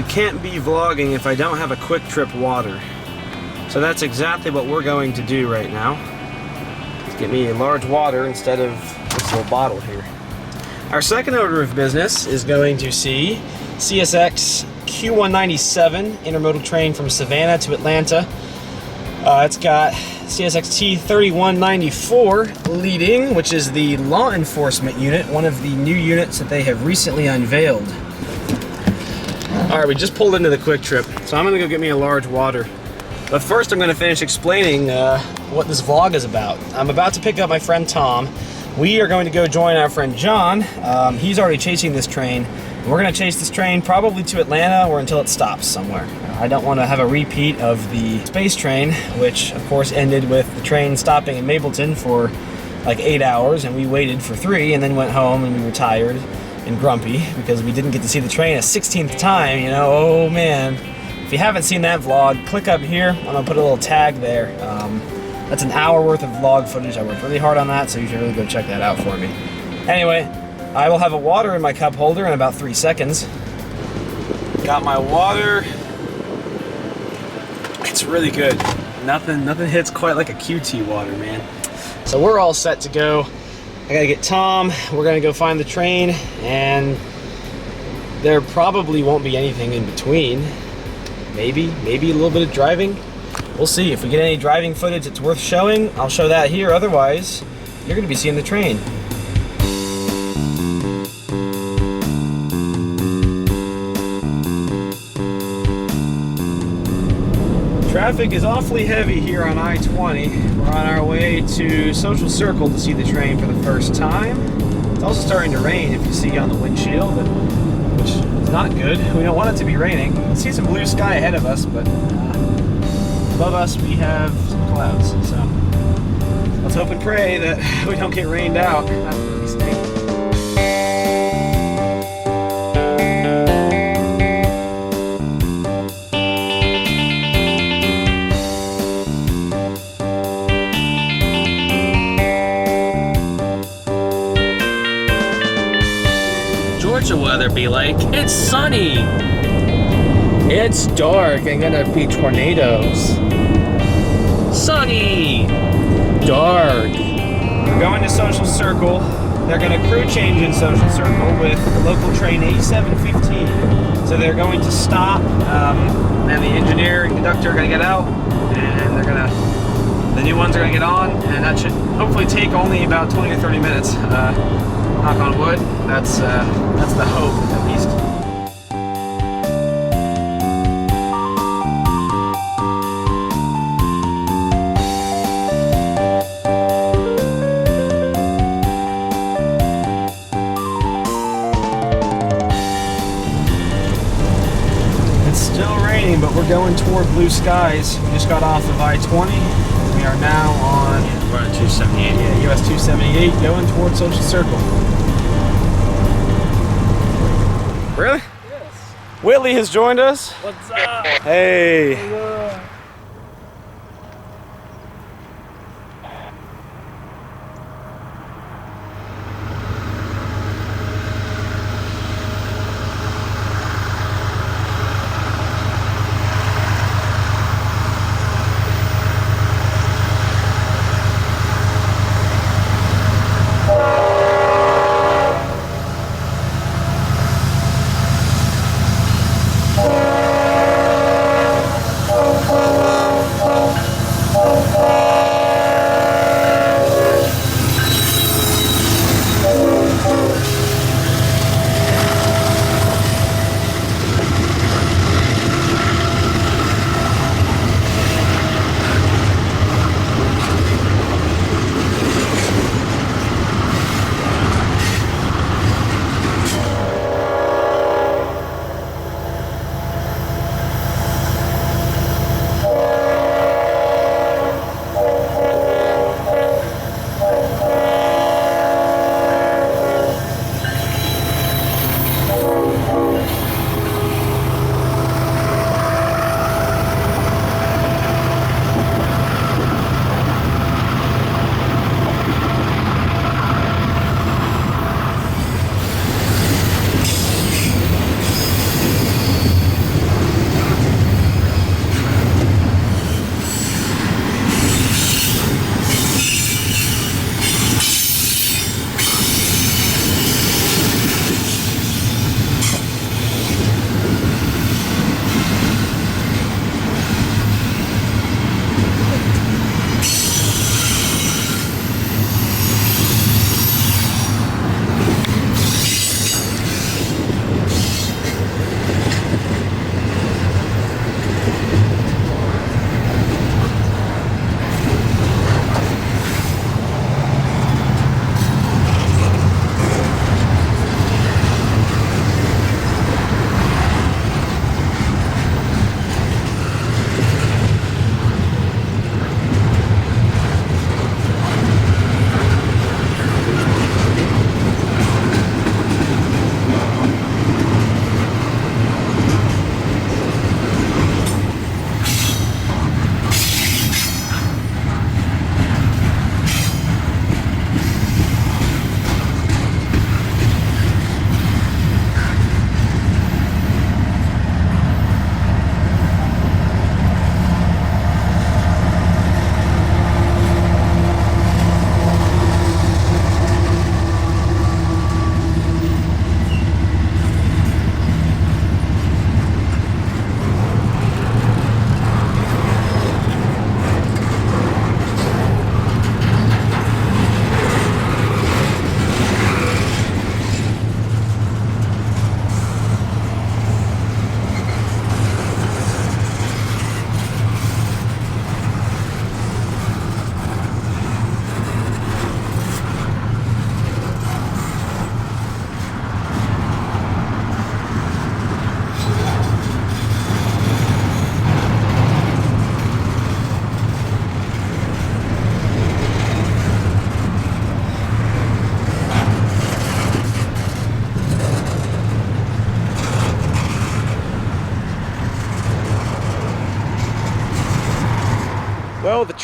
can't be vlogging if I don't have a quick trip water. So that's exactly what we're going to do right now. Let's get me a large water instead of this little bottle here. Our second order of business is going to see CSX Q197 intermodal train from Savannah to Atlanta. It's got CSX T3194 leading, which is the law enforcement unit, one of the new units that they have recently unveiled. Alright, we just pulled into the Quick Trip, so I'm going to go get me a large water. But first I'm going to finish explaining what this vlog is about. I'm about to pick up my friend Tom. We are going to go join our friend John. He's already chasing this train. We're going to chase this train probably to Atlanta or until it stops somewhere. I don't want to have a repeat of the space train, which of course ended with the train stopping in Mapleton for like 8 hours, and we waited for 3 and then went home and we were tired and grumpy because we didn't get to see the train a 16th time, you know. Oh man. If you haven't seen that vlog, click up here. I'm going to put a little tag there. That's an hour worth of vlog footage. I worked really hard on that, so you should really go check that out for me. Anyway, I will have a water in my cup holder in about 3 seconds. Got my water. It's really good. Nothing hits quite like a QT water, man. So we're all set to go. I gotta get Tom. We're gonna go find the train, and there probably won't be anything in between. Maybe a little bit of driving. We'll see. If we get any driving footage that's worth showing, I'll show that here. Otherwise, you're gonna be seeing the train. Traffic is awfully heavy here on I-20. We're on our way to Social Circle to see the train for the first time. It's also starting to rain, if you see on the windshield, which is not good. We don't want it to be raining. I see some blue sky ahead of us, but above us we have some clouds. So let's hope and pray that we don't get rained out. That would really stink. Georgia weather be like? It's sunny. It's dark and gonna be tornadoes. Sunny. Dark. We're going to Social Circle. They're going to crew change in Social Circle with the local train 8715. So they're going to stop, and the engineer and conductor are going to get out, and the new ones are going to get on, and that should hopefully take only about 20 or 30 minutes. Knock on wood. That's the hope, at least. It's still raining, but we're going toward blue skies. We just got off of I-20. We are now on... We're on 278. Yeah, US 278, going toward Social Circle. Really? Yes. Whitley has joined us. What's up? Hey. Hello.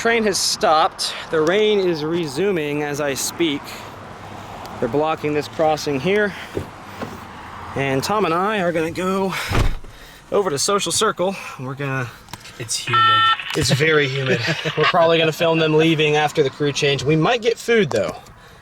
train has stopped. The rain is resuming as I speak. They're blocking this crossing here. And Tom and I are gonna go over to Social Circle. We're gonna... It's humid. It's very humid. We're probably gonna film them leaving after the crew change. We might get food though,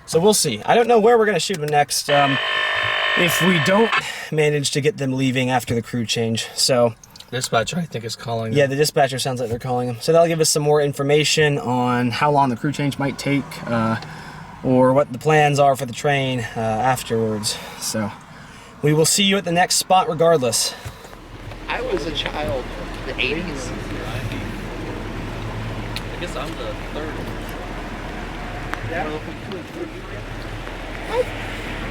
so we'll see. I don't know where we're gonna shoot them next if we don't manage to get them leaving after the crew change. So Dispatcher, I think, is calling them. yeah, the dispatcher sounds like they're calling them. So that'll give us some more information on how long the crew change might take, or what the plans are for the train afterwards. So we will see you at the next spot regardless. I was a child of the 80s. I guess I'm the third. Yeah.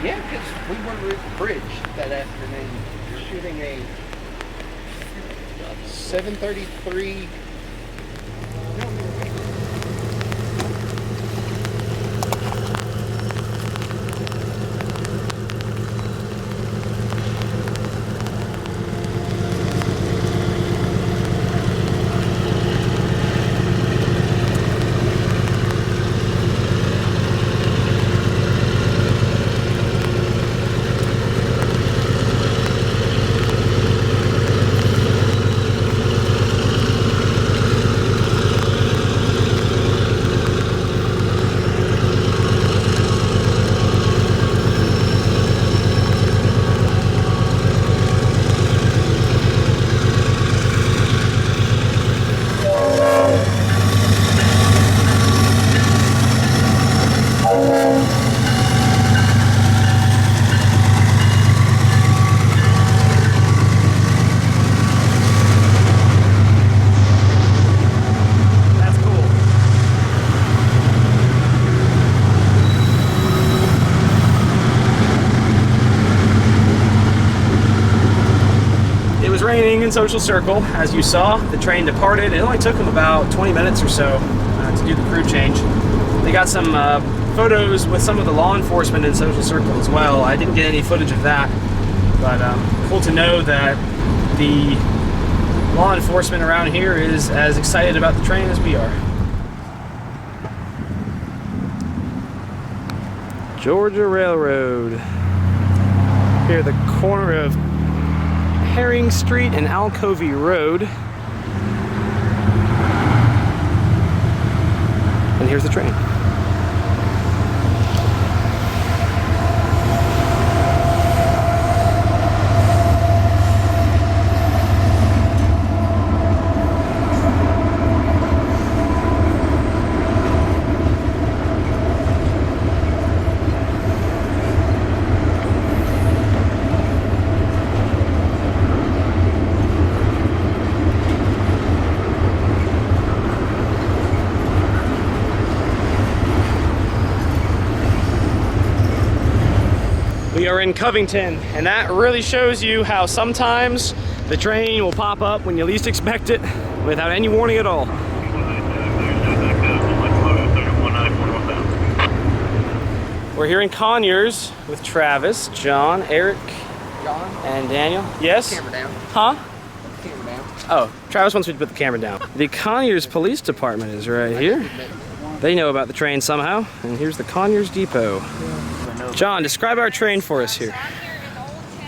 Yeah, because we were at the bridge that afternoon shooting a 733. Raining in Social Circle. As you saw, the train departed. It only took them about 20 minutes or so to do the crew change. They got some photos with some of the law enforcement in Social Circle as well. I didn't get any footage of that, but cool to know that the law enforcement around here is as excited about the train as we are. Georgia Railroad. Here at the corner of Herring Street and Alcovey Road. And here's the train. We are in Covington, and that really shows you how sometimes the train will pop up when you least expect it without any warning at all. We're here in Conyers with Travis, John, Eric, and Daniel. Yes? Camera down. Huh? Camera down. Oh, Travis wants me to put the camera down. The Conyers Police Department is right here. They know about the train somehow, and here's the Conyers Depot. John, describe our train for us here.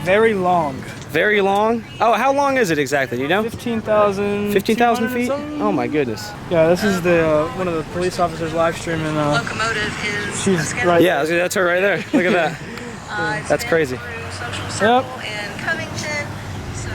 Very long. Very long? Oh, how long is it exactly? Do you know? 15,000. 15,000 feet? Oh my goodness. Yeah, this is the one of the police officers live streaming. Locomotive is She's right. Yeah, that's her right there. Look at that. That's crazy. Social Circle in Covington. So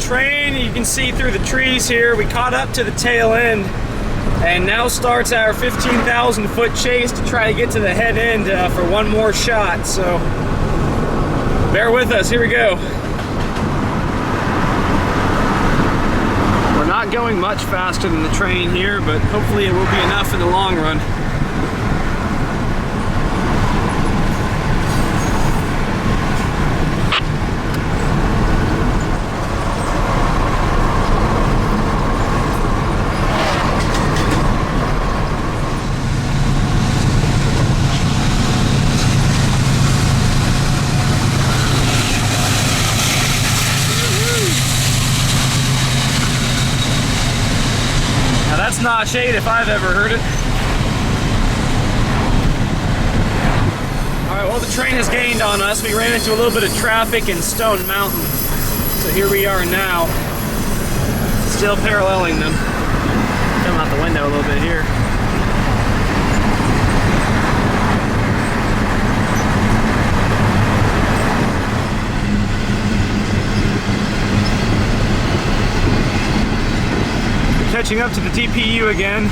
train. You can see through the trees here. We caught up to the tail end, and now starts our 15,000 foot chase to try to get to the head end for one more shot. So bear with us, here we go. We're not going much faster than the train here, but hopefully it will be enough in the long run. Not shade if I've ever heard it. Alright, well, the train has gained on us. We ran into a little bit of traffic in Stone Mountain. So here we are now, still paralleling them. Come out the window a little bit here. Catching up to the DPU again.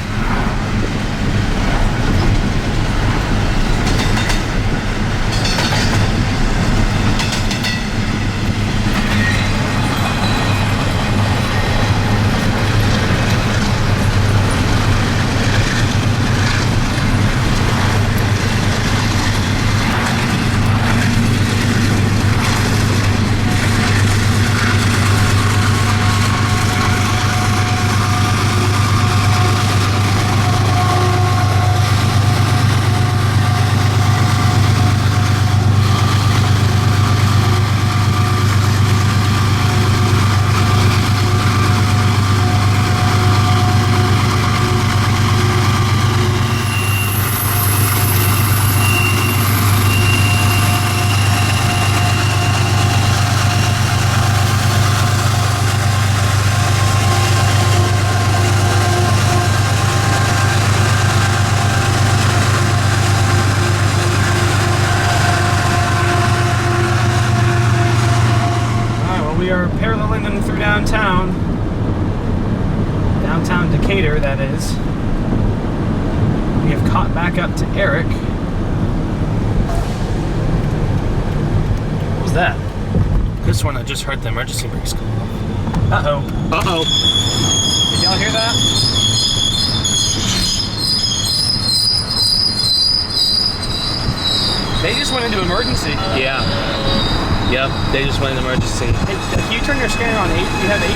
Paralleling them through downtown Decatur, that is. We have caught back up to Eric. What was that? This one, I just heard the emergency brakes go off. Uh-oh. Uh-oh. Did y'all hear that? They just went into emergency. Yeah. Yep, they just went in emergency. Hey, can you turn your scanner on 8? You have 8?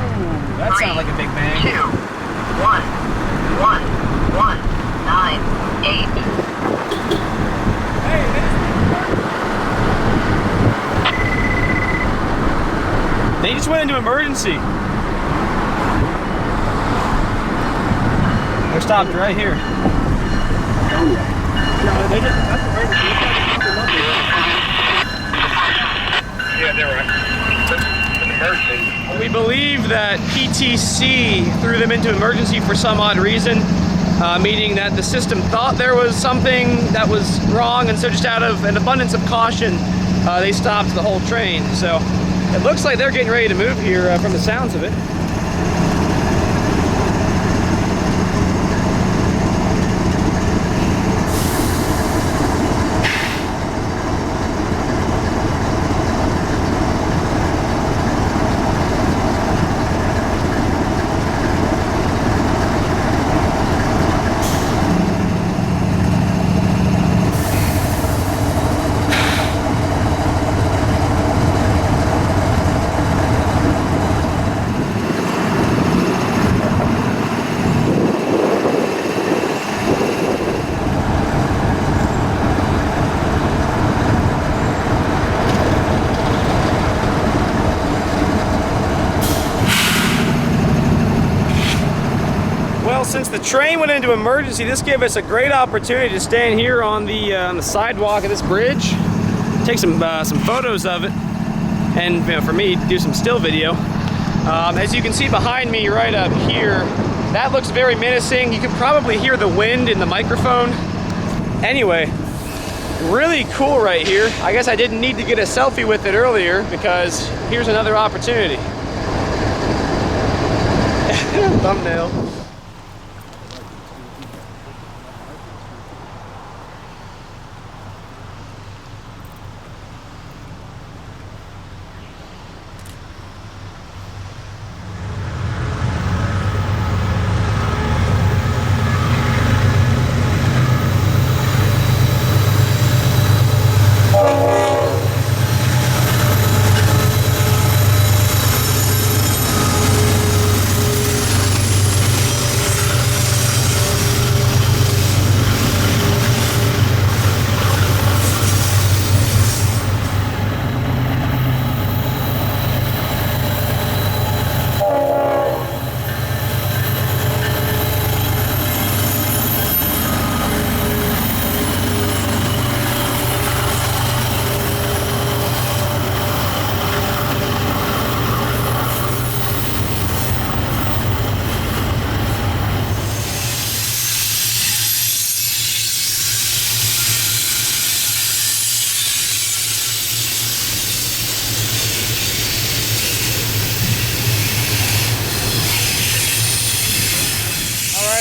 Ooh, that sounded like a big bang. 2, 1, 1, 1, 9, 8. They just went into emergency. They're stopped right here. No, they didn't. That's emergency. Yeah, they're right. An emergency. We believe that PTC threw them into emergency for some odd reason, meaning that the system thought there was something that was wrong, and so just out of an abundance of caution, they stopped the whole train. So it looks like they're getting ready to move here from the sounds of it. Since the train went into emergency, this gave us a great opportunity to stand here on the sidewalk of this bridge, take some photos of it, and for me, do some still video. As you can see behind me right up here, that looks very menacing. You can probably hear the wind in the microphone. Anyway, really cool right here. I guess I didn't need to get a selfie with it earlier because here's another opportunity. Thumbnail.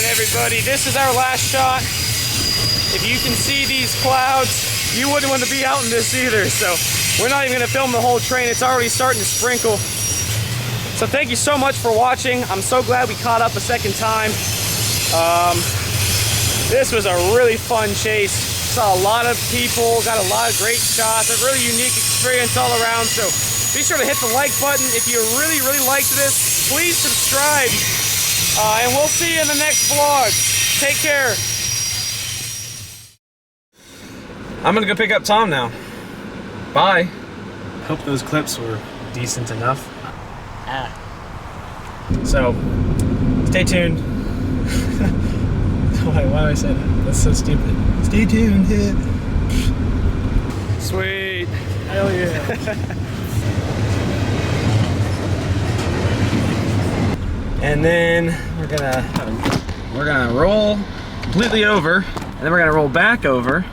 Everybody, this is our last shot. If you can see these clouds, you wouldn't want to be out in this either. So we're not even going to film the whole train. It's already starting to sprinkle. So thank you so much for watching. I'm so glad we caught up a second time. This was a really fun chase. Saw a lot of people, got a lot of great shots, a really unique experience all around. So be sure to hit the like button. If you really liked this, please subscribe. And we'll see you in the next vlog. Take care. I'm gonna go pick up Tom now. Bye. Hope those clips were decent enough. So, stay tuned. Why do I say that? That's so stupid. Stay tuned. Sweet. Hell yeah. And then we're gonna roll completely over, and then we're gonna roll back over.